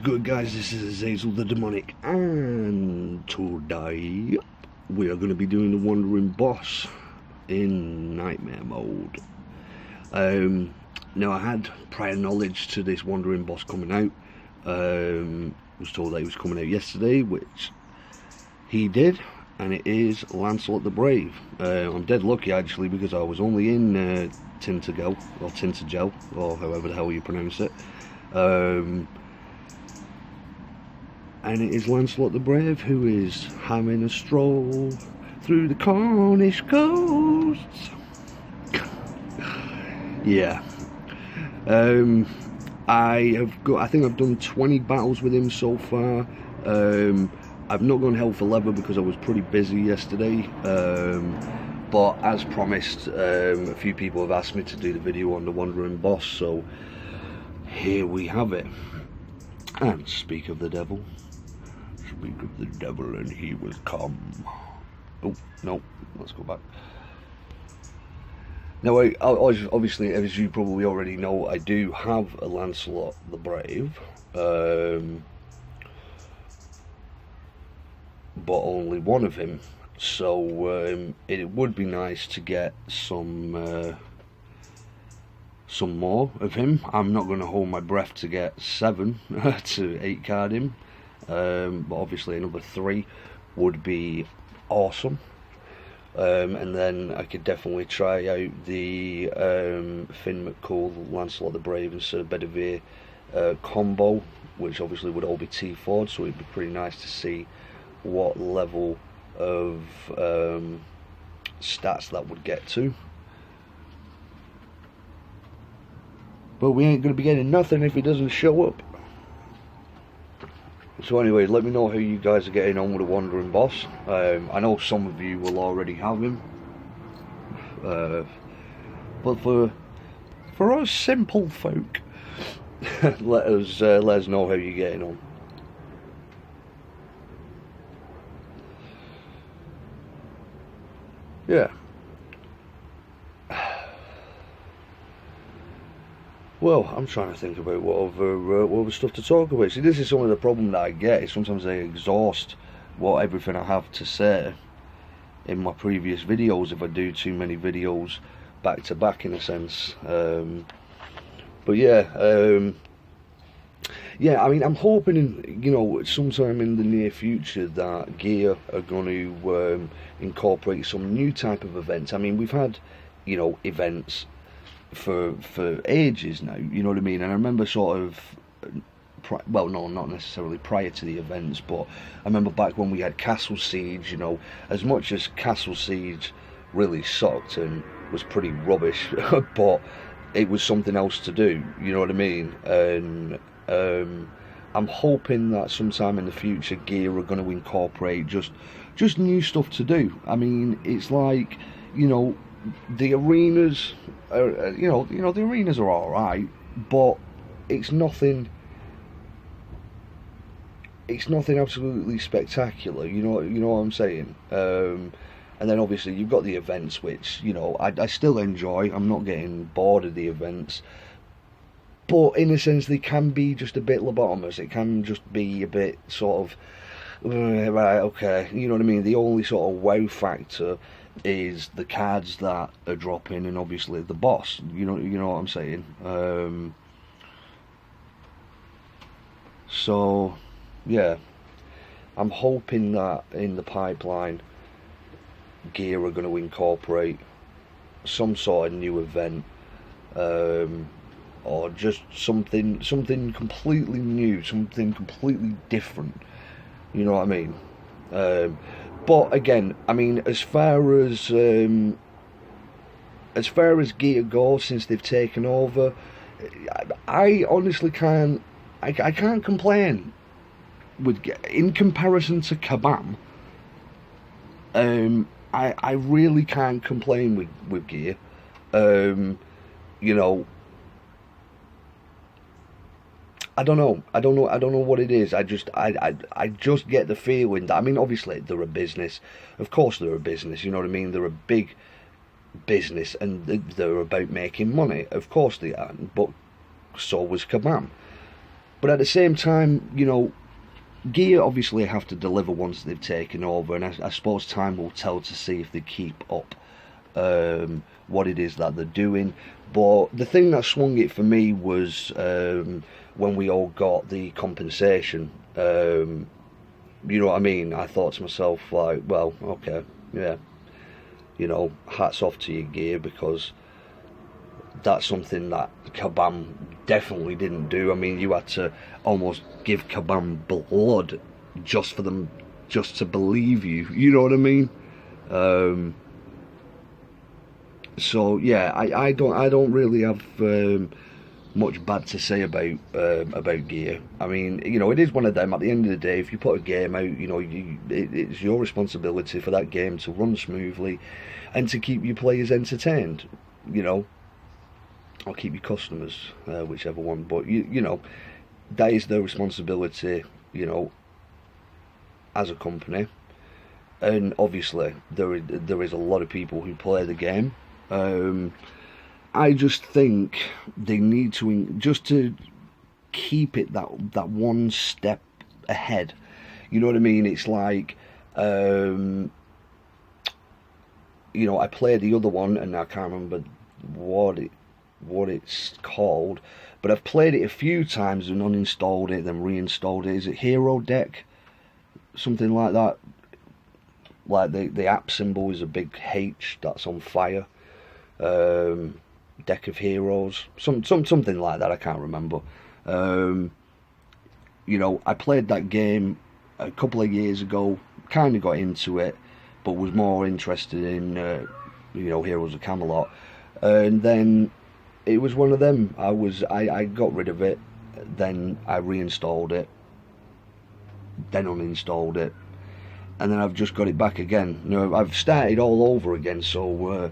good, guys? This is Azazel the Demonic, and today we are going to be doing the Wandering Boss in Nightmare mode. Now, I had prior knowledge to this Wandering Boss coming out. Was told that he was coming out yesterday, which he did, and it is Lancelot the Brave. I'm dead lucky actually, because I was only in Tintagel, or Tintagel, or however the hell you pronounce it. And it is Lancelot the Brave who is having a stroll through the Cornish coasts. Yeah. I think I've done 20 battles with him so far. I've not gone hell for leather because I was pretty busy yesterday. But as promised, a few people have asked me to do the video on the Wandering Boss, so here we have it. And speak of the devil, and he will come. Oh no, let's go back. Now, obviously, as you probably already know, I do have a Lancelot the Brave, but only one of him. So it would be nice to get some more of him. I'm not going to hold my breath to get 7 to 8 card him, but obviously another 3 would be awesome. And then I could definitely try out the Finn McCool Lancelot the Brave instead of Bedivere combo, which obviously would all be T4'd, so it'd be pretty nice to see what level of stats that would get to. But we ain't going to be getting nothing if he doesn't show up. So anyway, let me know how you guys are getting on with the Wandering Boss. I know some of you will already have him. But for us simple folk, let us know how you're getting on. Yeah. Well, I'm trying to think about what other stuff to talk about. See, this is some of the problem that I get, is sometimes I exhaust everything I have to say in my previous videos if I do too many videos back to back, in a sense. But yeah, yeah, I mean, I'm hoping, sometime in the near future that Gear are going to incorporate some new type of events. I mean, we've had, events for ages now, you know what I mean, and I remember sort of, well, no, not necessarily prior to the events, but I remember back when we had Castle Siege, as much as Castle Siege really sucked and was pretty rubbish, but it was something else to do, you know what I mean, and I'm hoping that sometime in the future Gear are going to incorporate just new stuff to do. I mean, it's like, the arenas are, the arenas are alright, but it's nothing absolutely spectacular, you know what I'm saying. And then obviously you've got the events, which, I still enjoy. I'm not getting bored of the events, but in a sense they can be just a bit lobotomous. It can just be a bit sort of, right, okay, you know what I mean. The only sort of wow factor is the cards that are dropping, and obviously the boss, you know what I'm saying. So yeah, I'm hoping that in the pipeline Gear are going to incorporate some sort of new event, or just something completely new, something completely different, you know what I mean. But again, I mean, as far as Gear goes, since they've taken over, I honestly can't complain in comparison to Kabam. I really can't complain with Gear. I don't know what it is. I just get the feeling that, I mean, obviously they're a business. Of course they're a business, you know what I mean? They're a big business and they're about making money. Of course they are, but so was Kabam. But at the same time, you know, Gear obviously have to deliver once they've taken over, and I suppose time will tell to see if they keep up what it is that they're doing. But the thing that swung it for me was when we all got the compensation. You know what I mean? I thought to myself, like, well, okay, yeah, you know, hats off to your Gear, because that's something that Kabam definitely didn't do. I mean, you had to almost give Kabam blood just for them just to believe you. You know what I mean? So yeah, I don't really have much bad to say about Gear. I mean, you know, it is one of them. At the end of the day, if you put a game out, you know, it's your responsibility for that game to run smoothly and to keep your players entertained, you know, or keep your customers, whichever one. But you know, that is their responsibility, you know, as a company. And obviously there is a lot of people who play the game. I just think they need to, just to keep it that one step ahead. You know what I mean? It's like, you know, I played the other one and I can't remember what it's called, but I've played it a few times and uninstalled it, then reinstalled it. Is it Hero Deck? Something like that. Like the app symbol is a big H that's on fire. Deck of Heroes, something like that. I can't remember. You know, I played that game a couple of years ago. Kind of got into it, but was more interested in you know, Heroes of Camelot. And then it was one of them. I got rid of it, then I reinstalled it, then uninstalled it, and then I've just got it back again. You know, I've started all over again. So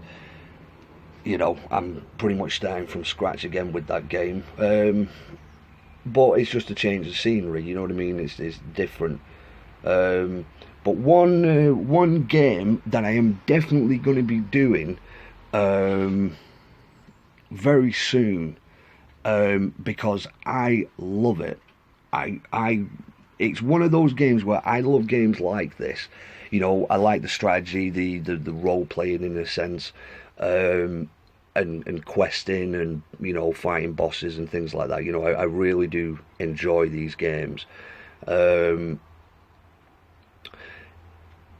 you know, I'm pretty much starting from scratch again with that game. But it's just a change of scenery, you know what I mean? It's different. But one game that I am definitely going to be doing very soon, because I love it. It's one of those games where I love games like this. You know, I like the strategy, the role playing in a sense. And questing and, you know, fighting bosses and things like that. You know, I really do enjoy these games.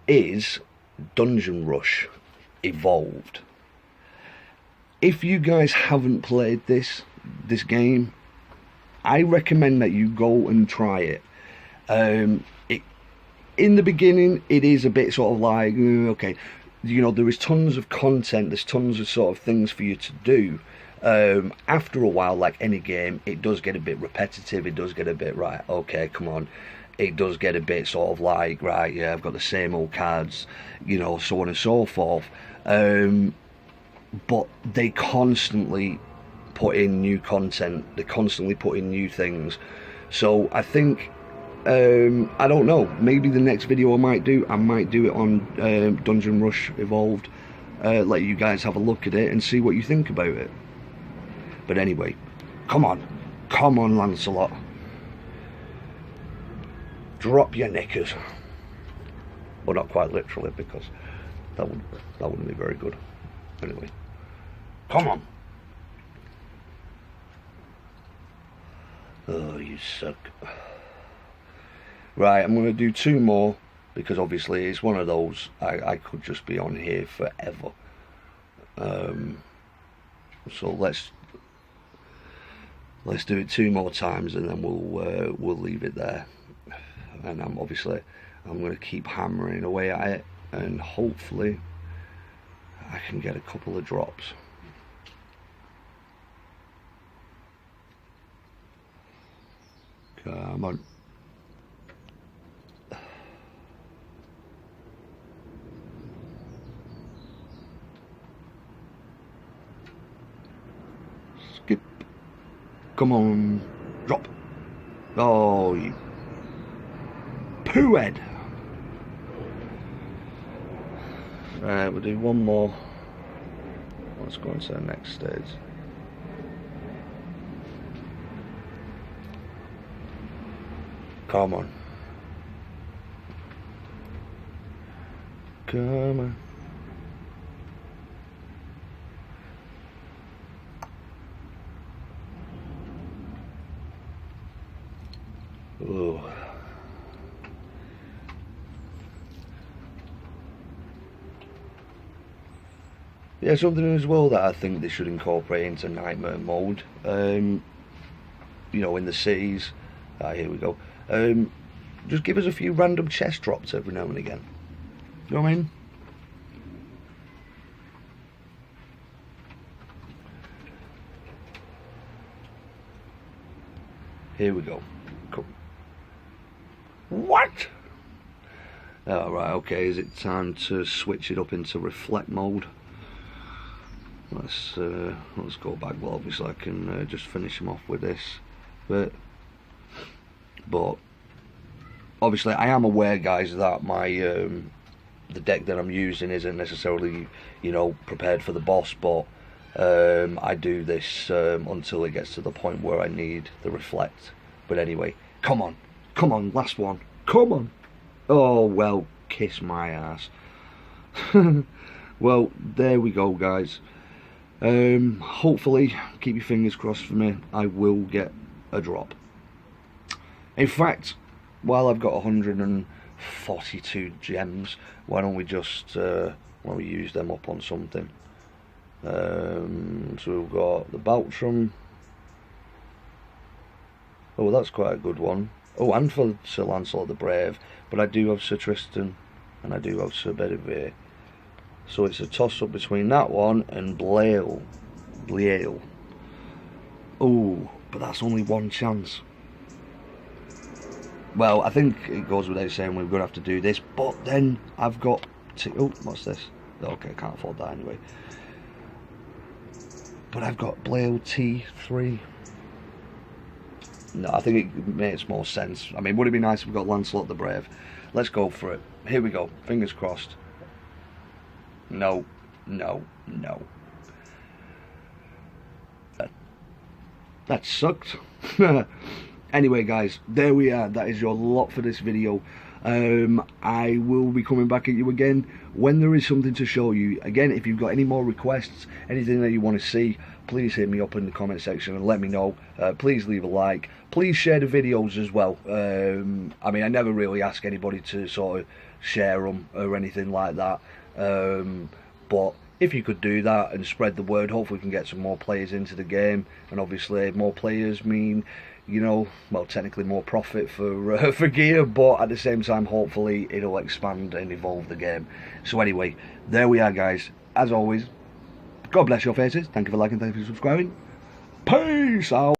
Is Dungeon Rush Evolved. If you guys haven't played this game, I recommend that you go and try it. In the beginning, it is a bit sort of like, okay, you know, there is tons of content, there's tons of sort of things for you to do. After a while, like any game, it does get a bit repetitive. It does get a bit, right, okay, come on. It does get a bit sort of like, right, yeah, I've got the same old cards, you know, so on and so forth. But they constantly put in new content. They constantly put in new things. So I think, I don't know, maybe the next video I might do it on Dungeon Rush Evolved. Let you guys have a look at it and see what you think about it. But anyway, come on Lancelot, drop your knickers. Well, not quite literally, because that wouldn't be very good. Anyway, come on. Oh, you suck. Right, I'm going to do two more, because obviously it's one of those, I could just be on here forever. So let's do it two more times, and then we'll leave it there. And I'm going to keep hammering away at it, and hopefully I can get a couple of drops. Come on. Skip. Come on. Drop. Oh, you poo-head. Right, we'll do one more. Let's go on to the next stage. Come on. Come on. Oh. Yeah, something as well that I think they should incorporate into nightmare mode. You know, in the cities. Here we go. Just give us a few random chest drops every now and again. You know what I mean? Here we go. Come. What? Oh, right, okay, is it time to switch it up into reflect mode? Let's go back. Well, obviously I can just finish him off with this, but obviously I am aware, guys, that my the deck that I'm using isn't necessarily, you know, prepared for the boss, but I do this until it gets to the point where I need the reflect. But anyway, come on, last one, come on. Oh well, kiss my ass. Well, there we go, guys. Hopefully, keep your fingers crossed for me, I will get a drop. In fact, while I've got 142 gems, why don't we just use them up on something? So we've got the Baltrum. Oh, that's quite a good one. Oh, and for Sir Lancelot the Brave, but I do have Sir Tristan, and I do have Sir Bedivere. So it's a toss-up between that one and Blaiel. Oh, but that's only one chance. Well, I think it goes without saying we're going to have to do this, but then I've got to... Oh, what's this? Okay, I can't afford that anyway. But I've got Blaiel T3. No, I think it makes more sense. I mean, would it be nice if we got Lancelot the Brave? Let's go for it. Here we go. Fingers crossed. No. That sucked. Anyway, guys, there we are. That is your lot for this video. I will be coming back at you again when there is something to show you. Again, if you've got any more requests, anything that you want to see, please hit me up in the comment section and let me know. Please leave a like. Please share the videos as well. I mean, I never really ask anybody to sort of share them or anything like that. But if you could do that and spread the word, hopefully we can get some more players into the game, and obviously more players mean, you know, well, technically more profit for gear, but at the same time hopefully it'll expand and evolve the game. So anyway, there we are, guys. As always, God bless your faces. Thank you for liking, thank you for subscribing. Peace out.